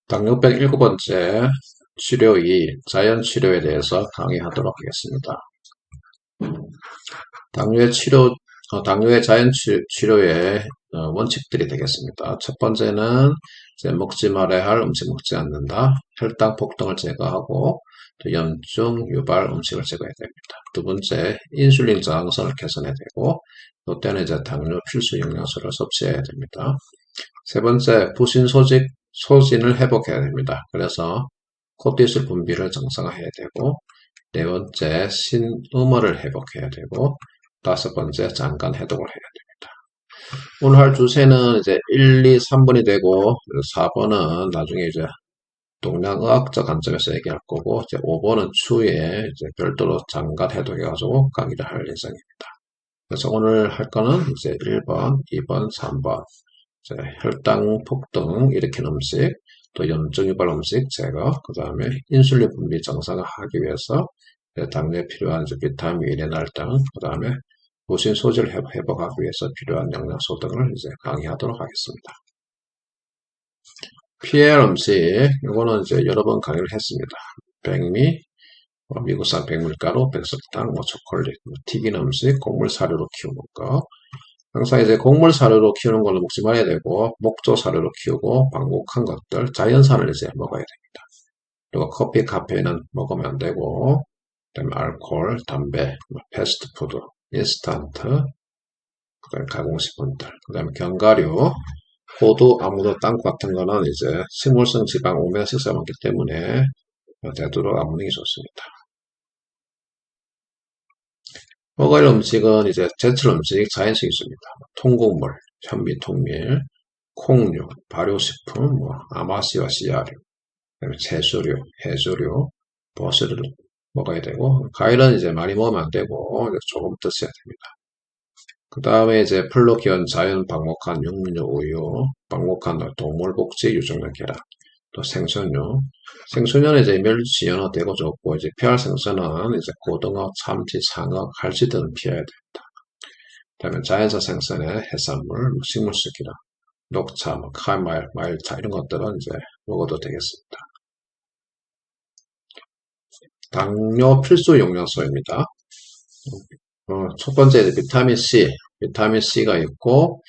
당뇨병 7번째 치료 2, 자연치료에 대해서 강의하도록 하겠습니다. 당뇨의 치료, 당뇨의 자연치료의 원칙들이 되겠습니다. 첫 번째는 이제 먹지 말아야 할 음식 먹지 않는다. 혈당 폭등을 제거하고 또 염증 유발 음식을 제거해야 됩니다. 두 번째, 인슐린 저항성을 개선해야 되고 또 때는 이제 당뇨 필수 영양소를 섭취해야 됩니다. 세 번째, 부신 소진을 회복해야 됩니다. 그래서 코티솔 분비를 정상화해야 되고, 네 번째, 신음을 회복해야 되고, 다섯 번째, 장간 해독을 해야 됩니다. 오늘 할 주제는 이제 1, 2, 3번이 되고, 4번은 나중에 이제 동양의학적 관점에서 얘기할 거고, 이제 5번은 추후에 이제 별도로 장간 해독해가지고 강의를 할 예정입니다. 그래서 오늘 할 거는 이제 1번, 2번, 3번. 혈당 폭등 일으키는 음식, 또 염증 유발 음식 제거, 그 다음에 인슐린 분비 정상화하기 위해서 당뇨에 필요한 비타민, 미네랄 등, 그 다음에 부신 소지를 회복하기 위해서 필요한 영양소 등을 이제 강의하도록 하겠습니다. 피할 음식, 이거는 이제 여러 번 강의를 했습니다. 백미, 미국산 백밀가루, 백설탕, 초콜릿, 튀긴 음식, 곡물 사료로 키우는 거. 항상 이제 곡물 사료로 키우는 걸로 먹지 말아야 되고, 목조 사료로 키우고, 방목한 것들, 자연산을 이제 먹어야 됩니다. 그리고 커피, 카페인은 먹으면 안 되고, 그다음에 알코올, 담배, 패스트푸드, 인스턴트, 그다음에 가공식품들, 그다음에 견과류, 호두, 아무도, 땅 같은 거는 이제 식물성 지방 오메가6가 많기 때문에 되도록 안 먹는 게 좋습니다. 먹을 음식은 이제 제철 음식, 자연식 있습니다. 통곡물, 현미, 통밀, 콩류, 발효식품, 아마씨와 씨앗류, 그다음에 채소류, 해조류, 버섯을 먹어야 되고, 과일은 이제 많이 먹으면 안 되고, 조금 드셔야 됩니다. 그 다음에 이제 풀로 키운 자연 방목한 육류, 우유, 방목한 동물 복지, 유정란 계란, 또 생선류. 생선류는 이제 멸치, 연어, 대고 좋고, 이제 피할 생선은 이제 고등어, 참치, 상어, 갈치 등을 피해야 됩니다. 그 다음에 자연산 생선의 해산물, 식물성 기름, 녹차, 카마일, 마일차 이런 것들은 이제 먹어도 되겠습니다. 당뇨 필수 영양소입니다. 첫 번째 비타민 C, 비타민 C가 있고,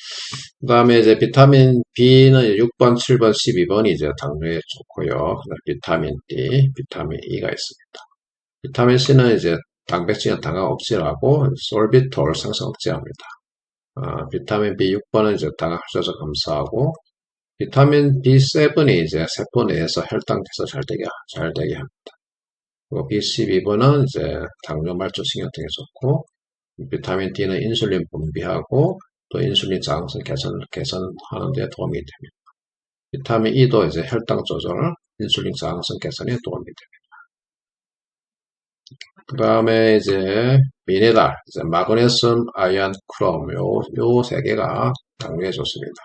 그 다음에 이제 비타민 B는 6번, 7번, 12번이 이제 당뇨에 좋고요. 그다음에 비타민 D, 비타민 E가 있습니다. 비타민 C는 이제 단백질은 당화 억제를 하고, 솔비톨 생성 억제합니다. 비타민 B 6번은 이제 당화 활자적 감소하고, 비타민 B7이 이제 세포 내에서 혈당 개선 잘 되게 합니다. 그리고 B12번은 이제 당뇨 말초신경 등에 좋고, 비타민 D는 인슐린 분비하고 또 인슐린 저항성 개선하는 데 도움이 됩니다. 비타민 E도 이제 혈당 조절, 인슐린 저항성 개선에 도움이 됩니다. 그 다음에 이제 미네랄, 이제 마그네슘, 아연, 크롬 요 세 개가 당뇨에 좋습니다.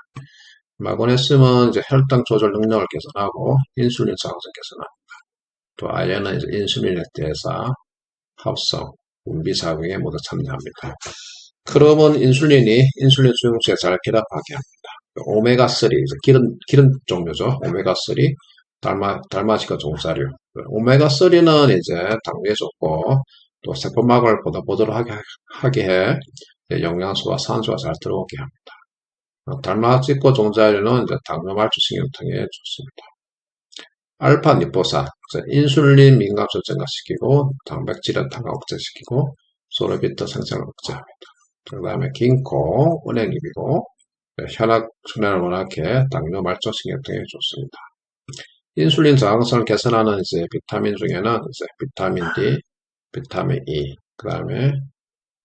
마그네슘은 이제 혈당 조절 능력을 개선하고 인슐린 저항성 개선합니다. 또 아연은 이제 인슐린에 대해서 합성, 분비작용에 모두 참여합니다. 크롬은 인슐린 수용체에 잘 결합하게 합니다. 오메가3, 기름 종류죠. 오메가3, 달마지가 종사류. 오메가3는 이제 당뇨에 좋고, 또 세포막을 보들보들하게 해 영양소와 산소가 잘 들어오게 합니다. 달마지코 종자류는 이제 당뇨 말초신경통에 좋습니다. 알파 리포산, 인슐린 민감성 증가시키고, 단백질은 당화 억제시키고, 소르비트 생성을 억제합니다. 그 다음에 긴코, 은행잎이고, 혈액순환을 원활하게 당뇨 말초신경통에 좋습니다. 인슐린 저항성을 개선하는 이제 비타민 중에는 이제 비타민 D, 비타민 E, 그 다음에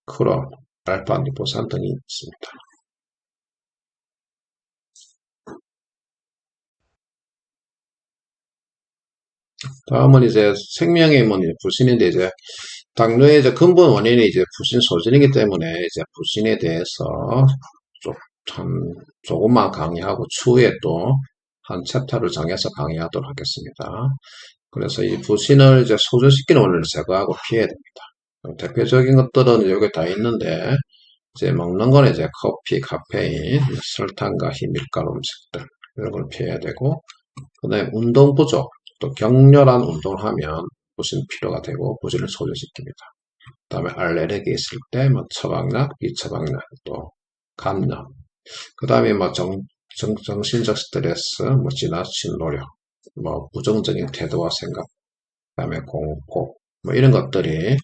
크롬, 알파 리포산 등이 있습니다. 다음은 이제 생명의 부신인데 이제 당뇨의 이제 근본 원인이 이제 부신 소진이기 때문에 이제 부신에 대해서 조금만 강의하고 추후에 또 한 챕터를 정해서 강의하도록 하겠습니다. 그래서 이 부신을 이제 소진시키는 원인을 제거하고 피해야 됩니다. 대표적인 것들은 여기 다 있는데 이제 먹는 건 이제 커피, 카페인, 설탕과 흰 밀가루 음식들 이런 걸 피해야 되고 그 다음에 운동 부족, 또 격렬한 운동을 하면 부신 필요가 되고 부신을 소진시킵니다. 그 다음에 알레르기 있을 때 뭐 처방약, 비처방약, 또 감염, 그 다음에 뭐 정신적 스트레스, 뭐 지나친 노력, 뭐 부정적인 태도와 생각, 그 다음에 공포, 뭐 이런 것들이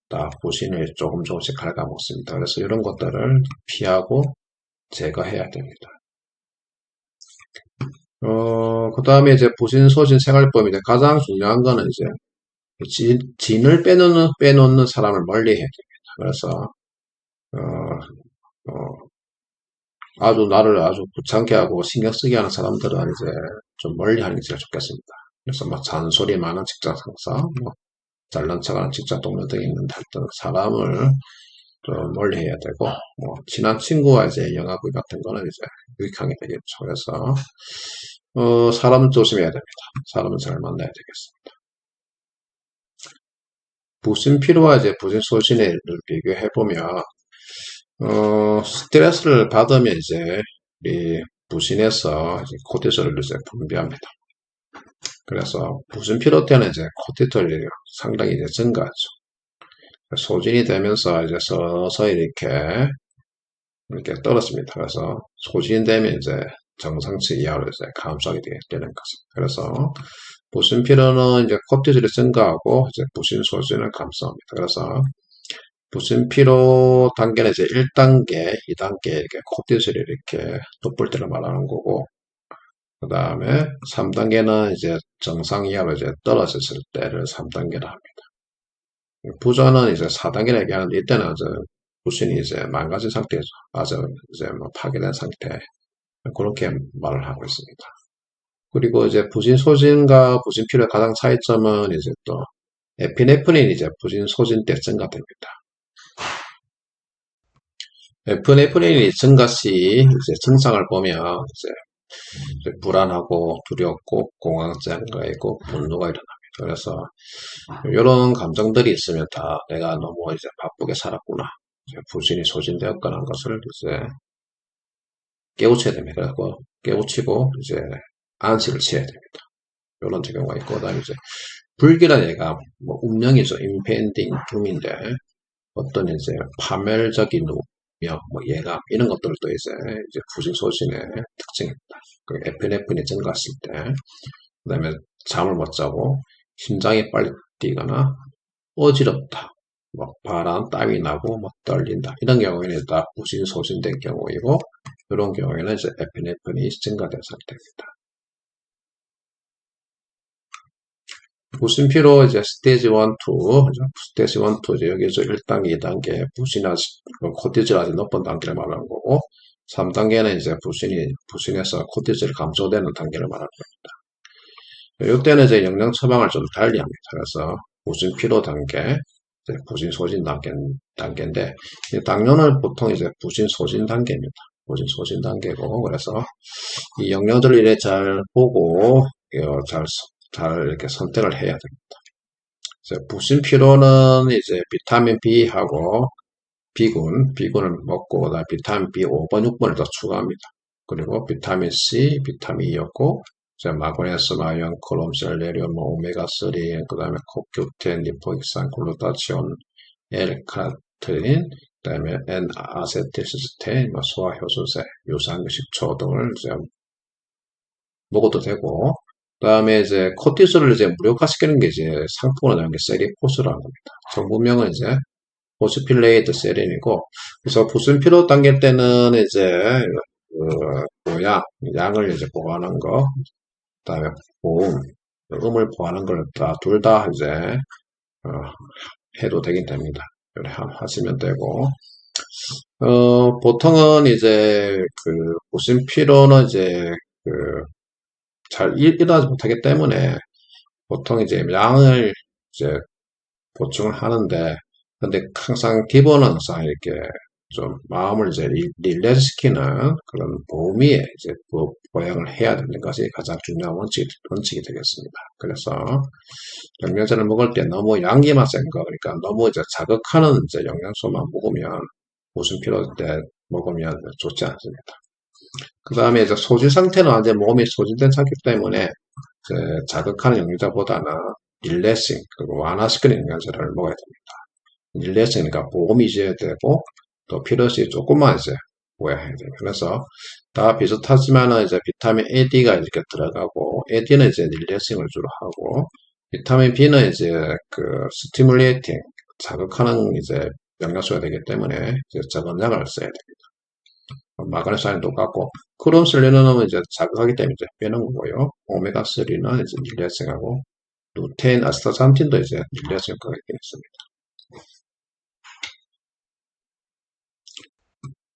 다 부신을 조금씩 갉아먹습니다. 그래서 이런 것들을 피하고 제거해야 됩니다. 그 다음에 이제 부신 소진 생활법인데 가장 중요한 거는 이제 진을 빼놓는 사람을 멀리 해야 됩니다. 그래서 어, 어, 아주 나를 아주 귀찮게 하고 신경 쓰게 하는 사람들은 이제 좀 멀리 하는 게 제일 좋겠습니다. 그래서 뭐 잔소리 많은 직장 상사, 뭐 잘난 척하는 직장 동료 등이 있는데 하여튼 사람을 좀 멀리 해야 되고, 뭐 친한 친구와 이제 영화구이 같은 거는 이제 유익하게 되겠죠. 그래서 사람 조심해야 됩니다. 사람은 잘 만나야 되겠습니다. 부신피로와 이제 부신소진을 비교해보면 스트레스를 받으면 이제 우리 부신에서 이제 코티솔을 이제 분비합니다. 그래서 부신피로 때는 이제 코티솔이 상당히 이제 증가하죠. 소진이 되면서 이제 서서히 이렇게 떨어집니다. 그래서 소진되면 이제 정상치 이하로 이제 감소하게 되는 것입니다. 그래서 부신피로는 이제 코티솔이 증가하고 이제 부신소진을 감소합니다. 그래서 부신피로 단계는 이제 1단계, 2단계 이렇게 코티솔이 이렇게 돋볼 때를 말하는 거고, 그 다음에 3단계는 이제 정상 이하로 이제 떨어졌을 때를 3단계라 합니다. 부전은 이제 4단계라 얘기하는데 이때는 이제 부신이 이제 망가진 상태죠. 아주 이제 뭐 파괴된 상태. 그렇게 말을 하고 있습니다. 그리고 이제 부신 소진과 부신 피로의 가장 차이점은 이제 또 에피네프린이 이제 부신 소진 때 증가됩니다. 에피네프린이 증가 시 이제 증상을 보면 이제 불안하고 두렵고 공황장애가 있고 분노가 일어납니다. 그래서 이런 감정들이 있으면 다 내가 너무 이제 바쁘게 살았구나, 이제 부신이 소진되었거나 하는 것을 이제 깨우쳐야 됩니다. 그래서 깨우치고 이제 안식을 취해야 됩니다. 이런 경우가 있고, 그다음에 이제 불길한 예감, 뭐 운명이죠. 임펜딩 둠인데 어떤 이제 파멸적인 우명, 뭐 예감 이런 것들도 이제 부신 소진의 특징입니다. 그 에피네프린이 증가했을 때, 그다음에 잠을 못 자고 심장이 빨리 뛰거나 어지럽다, 뭐 바람, 땀이 나고 뭐 떨린다, 이런 경우에는 다 부신 소진된 경우이고, 이런 경우에는 이제 에피네프린이 증가된 상태입니다. 부신피로 이제 스테이지 1, 2, 스테이지 1, 2 이제 여기서 1단계, 2단계 코티졸 아주 높은 단계를 말하는 거고, 3단계는 이제 부신에서 코티졸이 감소되는 단계를 말하는 겁니다. 이때는 이제 영양 처방을 좀 달리 합니다. 그래서 부신피로 단계, 부신 소진 단계인데, 당뇨는 보통 이제 부신 소진 단계입니다. 부신 소진 단계고, 그래서 이 영양들을 이렇게 잘 보고 잘 이렇게 선택을 해야 됩니다. 부신 피로는 이제 비타민 B하고 B군을 먹고, 그다음에 비타민 B 5번, 6번을 더 추가합니다. 그리고 비타민 C, 비타민 E였고, 마그네슘, 아연, 크롬, 셀레리움, 오메가3, 그 다음에 코큐텐, 리포익산, 글루타치온, L카르틴, 그 다음에 N아세틸시스테인, 소화효소제, 유산균, 식초 등을 이제 먹어도 되고, 그 다음에 이제 코티솔을 이제 무력화시키는 게 이제 상품으로 나오는 게 세리포스라는 겁니다. 전문명은 이제 포스필레이드 세린이고, 그래서 부신피로 단계 때는 이제 양을 이제 보호하는 거, 그 다음에 음을 보호하는 걸 둘 다 이제 해도 되긴 됩니다. 하시면 되고, 보통은 이제 부신피로는 이제 잘 일어나지 못하기 때문에 보통 이제 양을 이제 보충을 하는데, 근데 항상 기본은 항상 이렇게 좀 마음을 이제 릴레이스 시키는 그런 보미에 이제 보양을 해야 되는 것이 가장 중요한 원칙이 되겠습니다. 그래서 영양제를 먹을 때 너무 양기만 센 거, 그러니까 너무 이제 자극하는 이제 영양소만 먹으면 무슨 필요 때 먹으면 좋지 않습니다. 그 다음에 이제 소진 상태는 완전 몸이 소진된 상태 때문에 이제 자극하는 영양제보다는 릴레싱, 그리고 완화시키는 영양제를 먹어야 됩니다. 릴레싱이니까 보험이 있어야 되고, 또 필요시 조금만 이제 먹어야 해야 돼요. 그래서 다 비슷하지만은 이제 비타민 AD가 이렇게 들어가고, AD는 이제 릴레싱을 주로 하고, 비타민 B는 이제 그 스티뮬레이팅, 자극하는 이제 영양소가 되기 때문에 이제 적은 양을 써야 됩니다. 마그네슘은 똑같고, 크롬 셀레늄은 이제 자극하기 때문에 이제 빼는 거고요. 오메가3는 이제 릴레싱하고, 루테인, 아스타산틴도 이제 릴레싱 효과가 있긴 있습니다.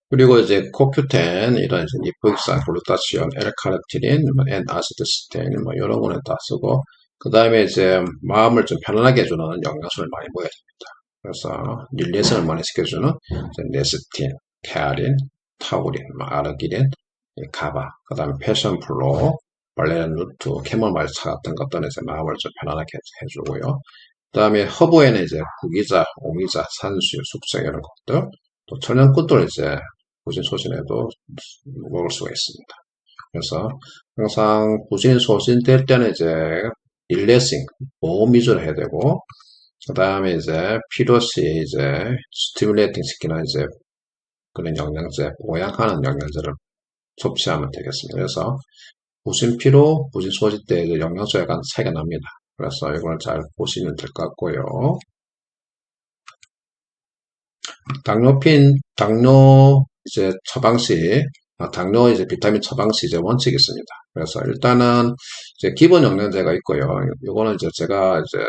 그리고 이제 코큐텐, 이런 이제 니포익산, 글루타치온, L카르티닌, N아세틸시스테인, 뭐 이런 거는 다 쓰고, 그 다음에 이제 마음을 좀 편안하게 해주는 영양소를 많이 먹어야 됩니다. 그래서 릴레이션을 많이 시켜주는 네스틴, 테아린, 타우린, 아르기닌, 가바, 그 다음에 패션플로, 발레린 루트, 캐모마일 차 같은 것들은 이제 마음을 좀 편안하게 해주고요. 그 다음에 허브에는 이제 구기자, 오미자, 산수, 숙성 이런 것들, 또 천연꽃들 이제 부진 소진에도 먹을 수가 있습니다. 그래서 항상 부진 소진될 때는 이제 릴레싱, 보험 위주로 해야 되고, 그 다음에 이제 필요시 이제 스티뮬레이팅 시키는 이제 그런 영양제, 보양하는 영양제를 섭취하면 되겠습니다. 그래서 부진 피로, 부진 소진 때 이제 영양소에 약간 차이가 납니다. 그래서 이걸 잘 보시면 될 것 같고요. 당뇨 이제 처방시, 당뇨 이제 비타민 처방시 이제 원칙이 있습니다. 그래서 일단은 이제 기본 영양제가 있고요. 이거는 이제 제가 이제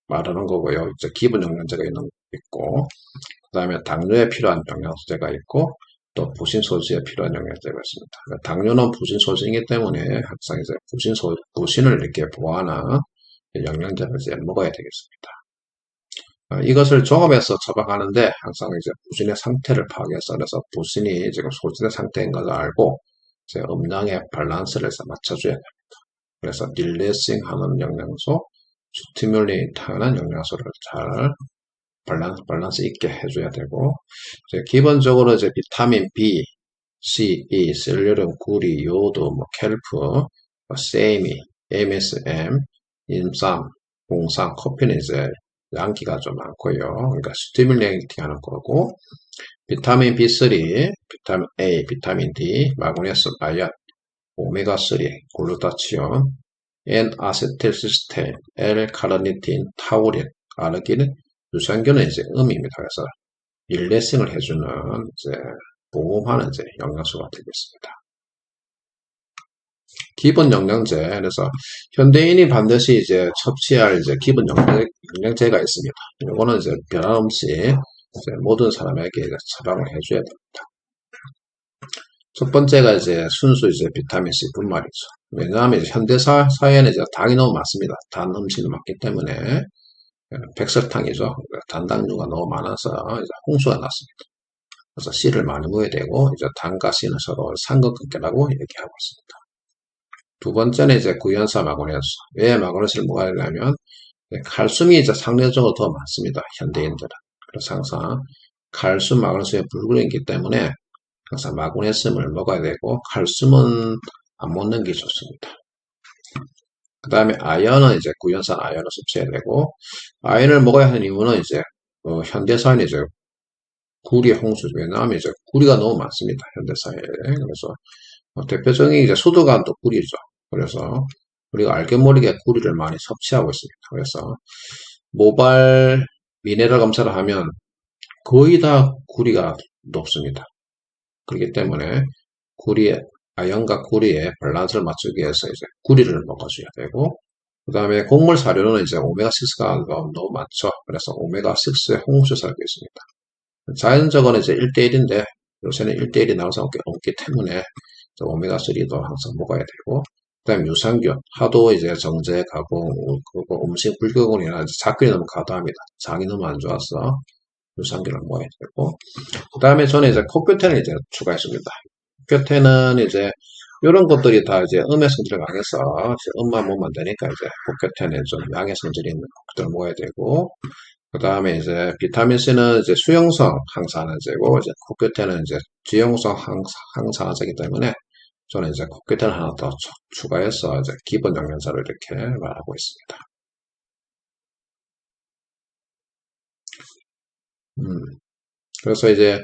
말하는 거고요. 이제 기본 영양제가 있고, 그 다음에 당뇨에 필요한 영양제가 있고, 또 부신소지에 필요한 영양제가 있습니다. 그러니까 당뇨는 부신소지이기 때문에 항상 이제 부신을 이렇게 보완하는 영양제를 이제 먹어야 되겠습니다. 이것을 종합해서 처방하는데 항상 이제 부신의 상태를 파악해서 그래서 부신이 지금 소진의 상태인 것을 알고 이제 음양의 밸런스를 해서 맞춰줘야 됩니다. 그래서 딜레싱하는 영양소, 스티뮬레이트하는 영양소를 잘 밸런스 있게 해줘야 되고 이제 기본적으로 이제 비타민 B, C, E, 셀룰륨, 구리, 요오드, 뭐 켈프, 세미, MSM, 인삼, 공상, 커피는 이제 양기가 좀 많고요. 그러니까 스티뮬레이팅 하는 거고 비타민 B3, 비타민 A, 비타민 D, 마그네슘, 아연, 오메가3, 글루타치온, N아세틸시스테인, L카르니틴, 타우린, 아르기닌, 유산균은 이제 음입니다. 그래서 릴레싱을 해주는 이제 보호하는 이제 영양소가 되겠습니다. 기본 영양제, 그래서 현대인이 반드시 이제 섭취할 이제 기본 영양제가 있습니다. 이거는 이제 변함없이 이제 모든 사람에게 이제 처방을 해줘야 됩니다. 첫 번째가 이제 순수 이제 비타민 C뿐 말이죠. 왜냐하면 이제 현대 사회에는 이제 당이 너무 많습니다. 단 음식이 많기 때문에 백설탕이죠. 단당류가 너무 많아서 이제 홍수가 났습니다. 그래서 C를 많이 먹어야 되고 이제 당과 C는 서로 상극관계라고 얘기하고 있습니다. 두 번째는 이제 구연산 마그네슘. 왜 마그네슘을 먹어야 되냐면 칼슘이 이제 상대적으로 더 많습니다. 현대인들은. 그래서 항상 칼슘, 마그네슘의 불균형이기 때문에 항상 마그네슘을 먹어야 되고 칼슘은 안 먹는 게 좋습니다. 그 다음에 아연은 이제 구연산 아연을 섭취해야 되고 아연을 먹어야 하는 이유는 이제 현대사회는 이제 구리 홍수 왜냐하면 이제 구리가 너무 많습니다. 현대사회에. 그래서 대표적인 이제 수도관도 구리죠. 그래서 우리가 알게 모르게 구리를 많이 섭취하고 있습니다. 그래서 모발 미네랄 검사를 하면 거의 다 구리가 높습니다. 그렇기 때문에 아연과 구리의 밸런스를 맞추기 위해서 이제 구리를 먹어줘야 되고 그 다음에 곡물 사료는 이제 오메가6가 너무 많죠. 그래서 오메가6의 홍수 살고 있습니다. 자연적으로는 이제 1대1인데 요새는 1대1이 나올 수 없기 때문에 오메가3도 항상 먹어야 되고 그 다음에 유산균 하도 이제 정제 가공 음식 불균형이나 잡균이 너무 과다합니다. 장이 너무 안 좋아서 유산균을 먹어야 되고 그 다음에 저는 이제 코큐텐을 이제 추가했습니다. 코큐텐은 이제 이런 것들이 다 이제 음의 성질을 강해서 음만 먹으면 되니까 이제 코큐텐에 좀 양의 성질이 있는 것들을 먹어야 되고 그 다음에 이제 비타민 C는 이제 수용성 항산화제고 이제 코큐텐은 이제 지용성 항산화제이기 때문에 저는 이제 코끼리를 하나 더 추가해서 이제 기본 영양제를 이렇게 말하고 있습니다. 음, 그래서 이제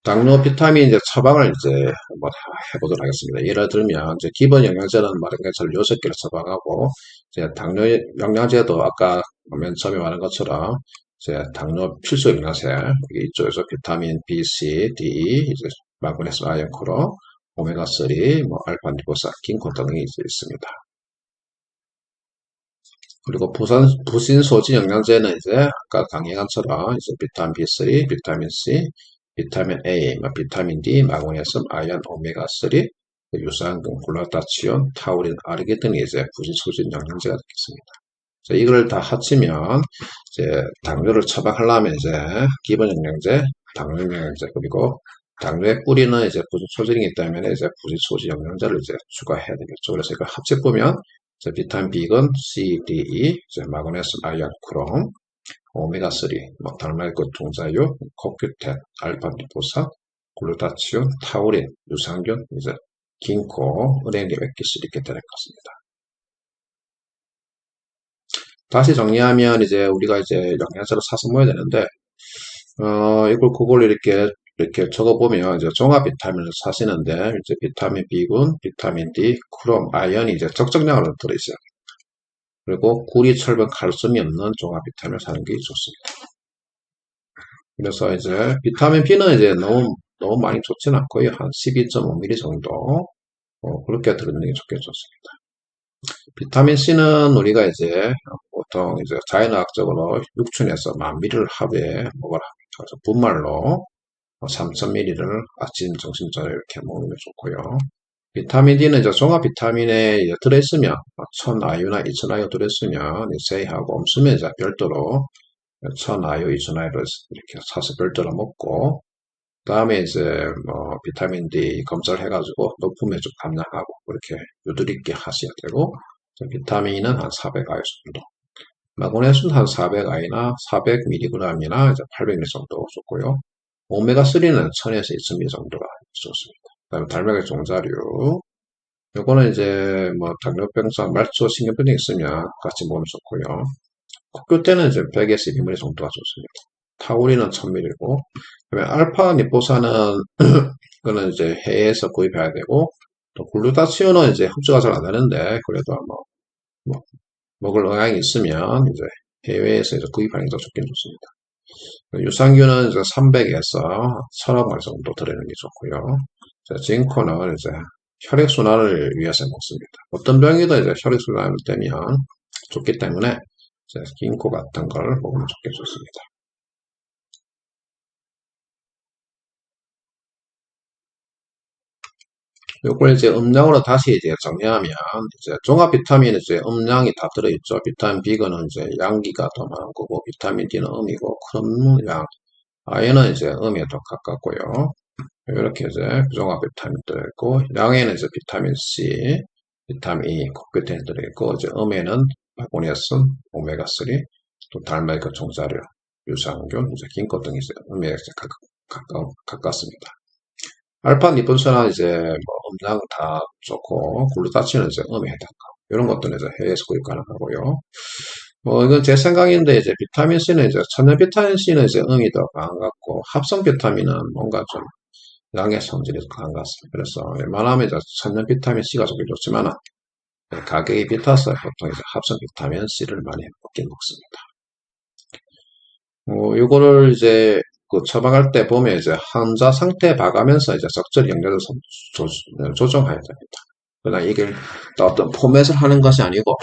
당뇨 비타민 이제 처방을 이제 한번 해보도록 하겠습니다. 예를 들면 이제 기본 영양제는 말한 것처럼 6개를 처방하고 이제 당뇨 영양제도 아까 맨 처음에 말한 것처럼 이제 당뇨 필수 영양제 이쪽에서 비타민 B, C, D, 이제 마그네슘, 아연, 코로, 오메가3, 뭐 알파, 리보산, 긴코 등이 이제 있습니다. 그리고 부신 소지 영양제는 이제 아까 강의한 것처럼 이제 비타민 B3, 비타민 C, 비타민 A, 뭐 비타민 D, 마그네슘, 아연, 오메가3, 유산균, 글루타치온, 타우린, 아르기 등이 이제 부신 소지 영양제가 되겠습니다. 이걸 다 합치면 이제 당뇨를 처방하려면 이제 기본 영양제, 당뇨 영양제 그리고 당뇨의 뿌리는 이제 부진 소질이기 때문에 이제 부진 소질 영양제를 이제 추가해야 되겠죠. 그래서 이걸 합쳐 보면 이제 비타민 B군, C, D, E, 이제 마그네슘, 아연, 크롬, 오메가3, 뭐 달말고 동자유, 코큐텐, 알파 리포산, 글루타치온, 타우린, 유산균, 이제 긴코, 은행계 엑기스 이렇게 될 것입니다. 다시 정리하면 이제 우리가 이제 영양제를 사서 먹어야 되는데 그걸 이렇게 적어보면 이제 종합 비타민을 사시는데 이제 비타민 B군, 비타민 D, 크롬, 아연이 이제 적정량으로 들어있어요. 그리고 구리, 철분, 칼슘이 없는 종합 비타민을 사는 게 좋습니다. 그래서 이제 비타민 B는 이제 너무 많이 좋지는 않고요. 한 12.5mg 정도 그렇게 들어있는 게 좋습니다. 비타민 C는 우리가 이제 보통 이제 자연의학적으로 육춘에서 1000ml를 하루에 먹어라. 그래서 분말로 3000ml를 아침, 점심, 저녁 이렇게 먹는 게 좋고요. 비타민 D는 이제 종합 비타민에 들어있으면 1000IU나 2000IU 들어있으면 제이하고 없으면 이제 별도로 1000IU, 2000IU를 이렇게 사서 별도로 먹고 그 다음에 이제 비타민 D 검사를 해가지고 높으면 좀 감량하고 그렇게 유도리 있게 하셔야 되고 비타민은 한 400IU 정도 마그네슘 한 400IU나 400mg이나 이제 800mg 정도 좋고요. 오메가3는 1000에서 2000mg 정도가 좋습니다. 그 다음에 달걀 종자류 요거는 이제 당뇨병성 말초 신경병이 있으면 같이 먹으면 좋고요. 코큐텐은 이제 100에서 200mg 정도가 좋습니다. 타우린은 1000mg고 그다음에 알파 니포산은 그거는 이제 해외에서 구입해야 되고 또 글루타치온은 이제 흡수가 잘 안 되는데 그래도 먹을 의향이 있으면 이제 해외에서 이제 구입하는 게 더 좋긴 좋습니다. 유산균은 이제 300에서 1000억 정도 들어있는 게 좋고요. 징코는 이제 혈액순환을 위해서 먹습니다. 어떤 병이든 이제 혈액순환을 되면 좋기 때문에 이제 징코 같은 걸 먹으면 좋습니다. 요걸 이제 음량으로 다시 이제 정리하면 이제 종합 비타민은 이제 음량이 다 들어있죠. 비타민 B는 이제 양기가 더 많은 거고 비타민 D는 음이고 크롬량, 아연은 이제 음에 더 가깝고요. 이렇게 이제 종합 비타민 들어있고 양에는 이제 비타민 C, 비타민 E, 코큐텐 들어있고 이제 음에는 마그네슘, 오메가3, 또 달말그 종자류, 유산균, 이제 긴코 등이 이제 음에 가깝습니다. 알파 리본산은 이제 음량 다 좋고 글루타치온은 이제 음에 해당하고 이런 것들은 이제 해외에서 구입 가능하고요. 이건 제 생각인데 이제 비타민 C는 이제 천연 비타민 C는 이제 음이 더 강한 것 같고 합성 비타민은 뭔가 좀 양의 성질이 강한 것 같습니다. 그래서 웬만하면 이제 천연 비타민 C가 좋긴 좋지만 가격이 비싸서 보통 이제 합성 비타민 C를 많이 먹긴 먹습니다. 요거를 이제 그 처방할 때 보면 이제 환자 상태 봐가면서 이제 적절히 영양을 조정해야 됩니다. 그러나 이게 어떤 포맷을 하는 것이 아니고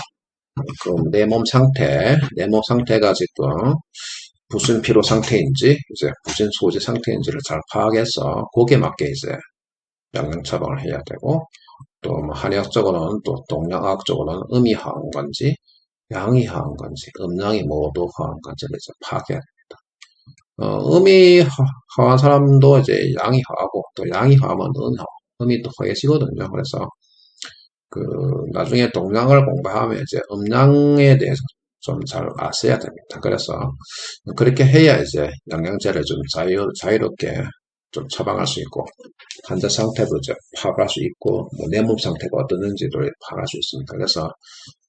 내 몸 상태가 지금 무슨 피로 상태인지 이제 무슨 소지 상태인지를 잘 파악해서 거기에 맞게 이제 영양 처방을 해야 되고 또 한의학적으로는 또 동양학적으로는 음이 화한 건지 양이 화한 건지 음양이 모두 화한 건지를 이제 파악해야 됩니다. 음이 화한 사람도 이제 양이 화하고 또 양이 화하면 음이 또 화해지거든요. 그래서 나중에 동양을 공부하면 이제 음양에 대해서 좀 잘 아셔야 됩니다. 그래서 그렇게 해야 이제 영양제를 좀 자유롭게 좀 처방할 수 있고, 환자 상태도 이제 파악할 수 있고, 뭐 내 몸 상태가 어떻는지도 파악할 수 있습니다. 그래서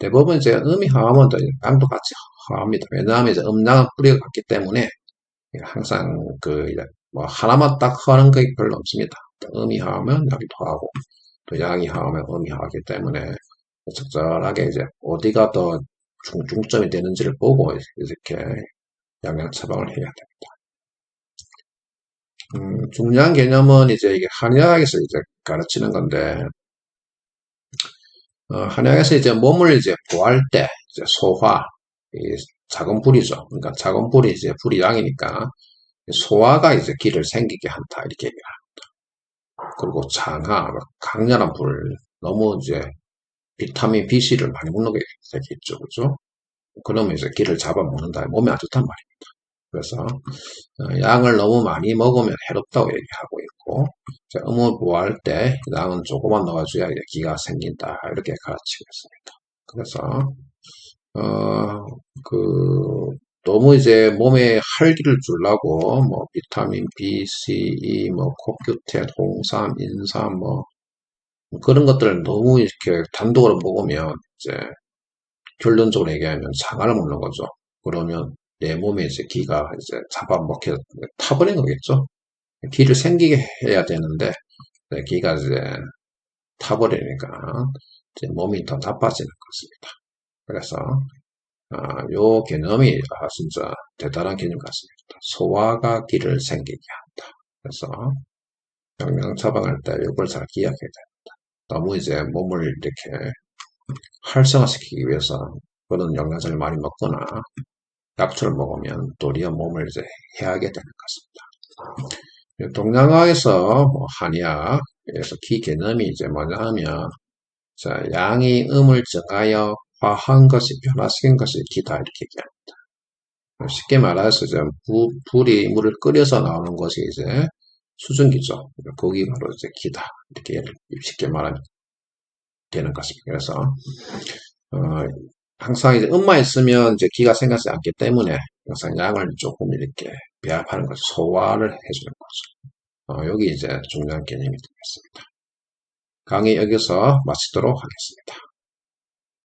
대부분 이제 음이 하하면도 양도 같이 하합니다. 왜냐하면 이제 음양은 뿌리가 같기 때문에 항상 그 이제 뭐 하나만 딱 하는 게 별로 없습니다. 음이 하하면 양이 더하고, 또 양이 하하면 음이 하하기 때문에 적절하게 이제 어디가 더 중점이 되는지를 보고 이렇게 양양 처방을 해야 됩니다. 중요한 개념은 이제 이게 한의학에서 이제 가르치는 건데, 한의학에서 이제 몸을 이제 보할 때, 이제 소화, 이 작은 불이죠. 그러니까 작은 불이 이제 불이 양이니까, 소화가 이제 기를 생기게 한다. 이렇게 얘기를 합니다. 그리고 장하, 강렬한 불, 너무 이제 비타민 BC를 많이 먹는 게 되겠죠. 그죠? 그러면 이제 기를 잡아먹는다. 몸에 안 좋단 말입니다. 그래서 양을 너무 많이 먹으면 해롭다고 얘기하고 있고, 음을 보호할 때 양은 조금만 넣어줘야 기가 생긴다 이렇게 가르치고 있습니다. 그래서 너무 이제 몸에 활기를 주려고 뭐 비타민 B, C, E, 뭐 코큐텐, 홍삼, 인삼 뭐 그런 것들을 너무 이렇게 단독으로 먹으면 이제 결론적으로 얘기하면 장화를 먹는 거죠. 그러면 내 몸에 이제 기가 이제 잡아먹혀 타버린 거겠죠. 기를 생기게 해야 되는데 기가 이제 타버리니까 이제 몸이 더 나빠지는 것입니다. 그래서 요 개념이 진짜 대단한 개념 같습니다. 소화가 기를 생기게 한다. 그래서 영양 처방할 때 이걸 잘 기억해야 됩니다. 너무 이제 몸을 이렇게 활성화시키기 위해서 그런 영양제를 많이 먹거나 약초를 먹으면 도리어 몸을 이제 해하게 되는 것입니다. 동양화에서 뭐 한의학에서 기 개념이 이제 뭐냐 하면 자, 양이 음을 정하여 화한 것이 변화시킨 것이 기다 이렇게 얘기합니다. 쉽게 말해서 이제 불이 물을 끓여서 나오는 것이 이제 수증기죠. 거기 바로 이제 기다 이렇게 쉽게 말하면 되는 것입니다. 그래서 항상 이제 음만 있으면 이제 기가 생기지 않기 때문에 항상 양을 조금 이렇게 배합하는 것, 소화를 해주는 거죠. 여기 이제 중요한 개념이 되겠습니다. 강의 여기서 마치도록 하겠습니다.